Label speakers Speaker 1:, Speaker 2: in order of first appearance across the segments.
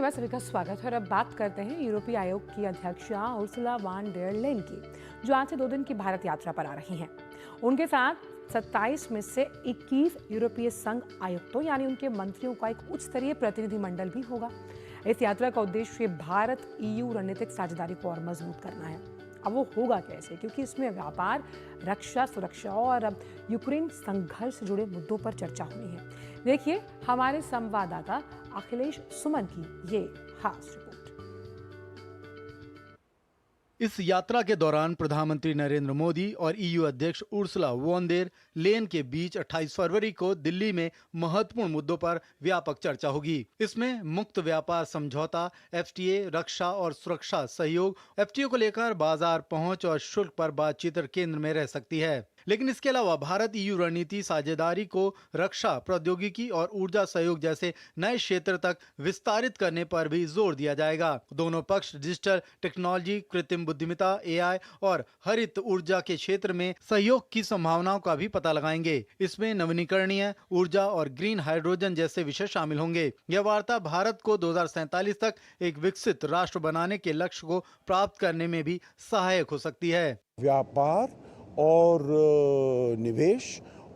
Speaker 1: मैं सभी का स्वागत है और अब बात करते हैं यूरोपीय आयोग की अध्यक्षा उर्सुला वान डेर लेन की, जो आज से 2 दिन की भारत यात्रा पर आ रही हैं। उनके साथ 27 में से 21 यूरोपीय संघ आयुक्तों यानी उनके मंत्रियों का एक उच्च स्तरीय प्रतिनिधिमंडल भी होगा। इस यात्रा का उद्देश्य भारत EU रणनीतिक साझेदारी को और मजबूत करना है। अब वो होगा कैसे, क्योंकि इसमें व्यापार, रक्षा, सुरक्षा और अब यूक्रेन संघर्ष से जुड़े मुद्दों पर चर्चा होनी है। देखिए हमारे संवाददाता अखिलेश सुमन की ये खास रिपोर्ट।
Speaker 2: इस यात्रा के दौरान प्रधानमंत्री नरेंद्र मोदी और EU अध्यक्ष उर्सुला वॉन डेर लेन के बीच 28 फरवरी को दिल्ली में महत्वपूर्ण मुद्दों पर व्यापक चर्चा होगी। इसमें मुक्त व्यापार समझौता, FTA, रक्षा और सुरक्षा सहयोग, FTA को लेकर बाजार पहुंच और शुल्क पर बातचीत केंद्र में रह सकती है। लेकिन इसके अलावा भारत EU रणनीति साझेदारी को रक्षा, प्रौद्योगिकी और ऊर्जा सहयोग जैसे नए क्षेत्र तक विस्तारित करने पर भी जोर दिया जाएगा। दोनों पक्ष डिजिटल टेक्नोलॉजी, कृत्रिम बुद्धिमत्ता, AI और हरित ऊर्जा के क्षेत्र में सहयोग की संभावनाओं का भी पता लगाएंगे। इसमें नवीनीकरणीय ऊर्जा और ग्रीन हाइड्रोजन जैसे विषय शामिल होंगे। यह वार्ता भारत को 2047 तक एक विकसित राष्ट्र बनाने के लक्ष्य को प्राप्त करने में भी सहायक हो सकती है।
Speaker 3: व्यापार और निवेश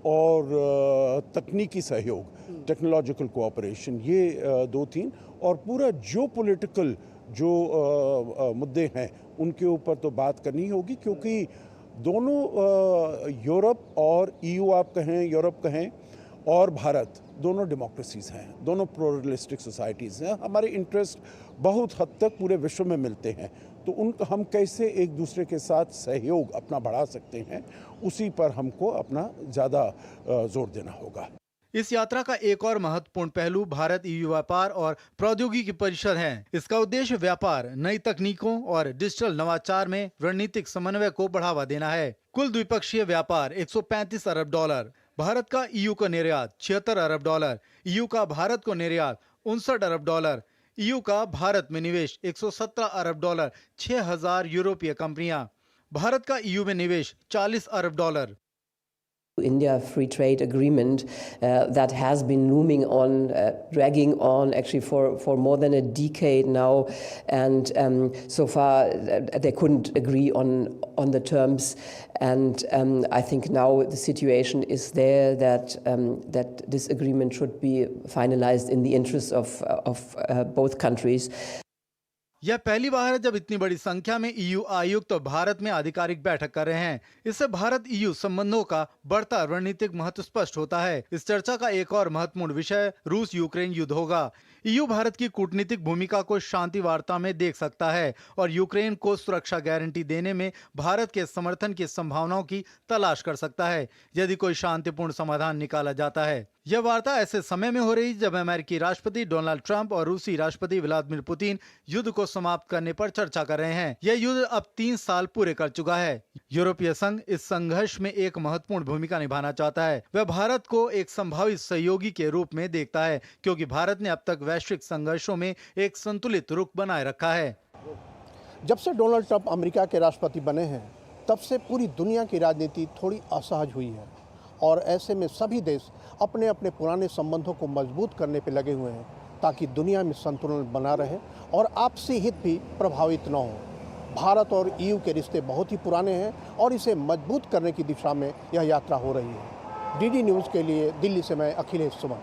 Speaker 3: और तकनीकी सहयोग, टेक्नोलॉजिकल कोऑपरेशन, ये 2-3 और पूरा जियोपॉलिटिकल जो मुद्दे हैं उनके ऊपर तो बात करनी होगी, क्योंकि दोनों यूरोप और EU आप कहें, यूरोप कहें और भारत, दोनों डेमोक्रेसीज़ हैं, दोनों प्लूरलिस्टिक सोसाइटीज़ हैं। हमारे इंटरेस्ट बहुत हद तक पूरे विश्व में मिलते हैं, तो हम कैसे एक दूसरे के साथ सहयोग अपना बढ़ा सकते हैं, उसी पर हमको अपना ज़्यादा जोर देना होगा।
Speaker 2: इस यात्रा का एक और महत्वपूर्ण पहलू भारत EU व्यापार और प्रौद्योगिकी परिषद है। इसका उद्देश्य व्यापार, नई तकनीकों और डिजिटल नवाचार में रणनीतिक समन्वय को बढ़ावा देना है। कुल द्विपक्षीय व्यापार $135 अरब, भारत का EU को निर्यात $76 अरब, EU का भारत को निर्यात $59 अरब, EU का भारत में निवेश $117 अरब, 6000 यूरोपीय कंपनियां, भारत का EU में निवेश $40 अरब।
Speaker 4: India free trade agreement that has been looming on, dragging on actually for more than a decade now, and so far they couldn't agree on the terms, and I think now the situation is there that that this agreement should be finalized in the interests of both countries.
Speaker 2: यह पहली बार है जब इतनी बड़ी संख्या में EU आयुक्त तो भारत में आधिकारिक बैठक कर रहे हैं। इससे भारत EU संबंधों का बढ़ता रणनीतिक महत्व स्पष्ट होता है। इस चर्चा का एक और महत्वपूर्ण विषय रूस यूक्रेन युद्ध होगा। EU भारत की कूटनीतिक भूमिका को शांति वार्ता में देख सकता है और यूक्रेन को सुरक्षा गारंटी देने में भारत के समर्थन की संभावनाओं की तलाश कर सकता है, यदि कोई शांतिपूर्ण समाधान निकाला जाता है। यह वार्ता ऐसे समय में हो रही जब अमेरिकी राष्ट्रपति डोनाल्ड ट्रंप और रूसी राष्ट्रपति व्लादिमीर पुतिन युद्ध को समाप्त करने पर चर्चा कर रहे हैं। यह युद्ध अब 3 साल पूरे कर चुका है। यूरोपीय संघ इस संघर्ष में एक महत्वपूर्ण भूमिका निभाना चाहता है। वह भारत को एक संभावित सहयोगी के रूप में देखता है, क्योंकि भारत ने अब तक वैश्विक संघर्षों में एक संतुलित रुख बनाए रखा है।
Speaker 5: जब से डोनाल्ड ट्रंप अमेरिका के राष्ट्रपति बने हैं, तब से पूरी दुनिया की राजनीति थोड़ी असहज हुई है, और ऐसे में सभी देश अपने अपने पुराने संबंधों को मजबूत करने पर लगे हुए हैं, ताकि दुनिया में संतुलन बना रहे और आपसी हित भी प्रभावित न हो। भारत और EU के रिश्ते बहुत ही पुराने हैं और इसे मजबूत करने की दिशा में यह यात्रा हो रही है। DD न्यूज़ के लिए दिल्ली से मैं अखिलेश सुमन।